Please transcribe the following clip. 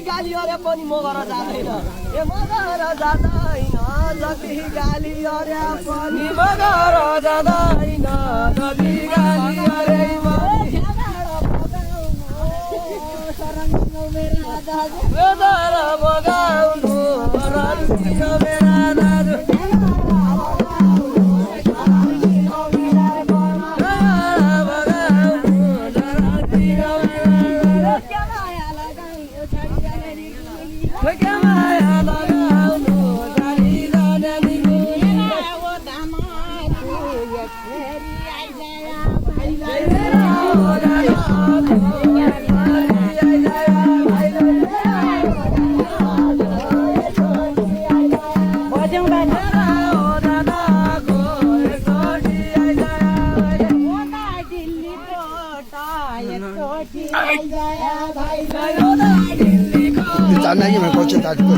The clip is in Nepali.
गाली अरे पनि मगर जाँदैन ए मगर जाँदैन जति गाली अरे पनि मगर जाँदैन जति गाली अरे मेरा बगाउनु रन्जिनो मेरा दाजु Sana yun, may kotse tayo.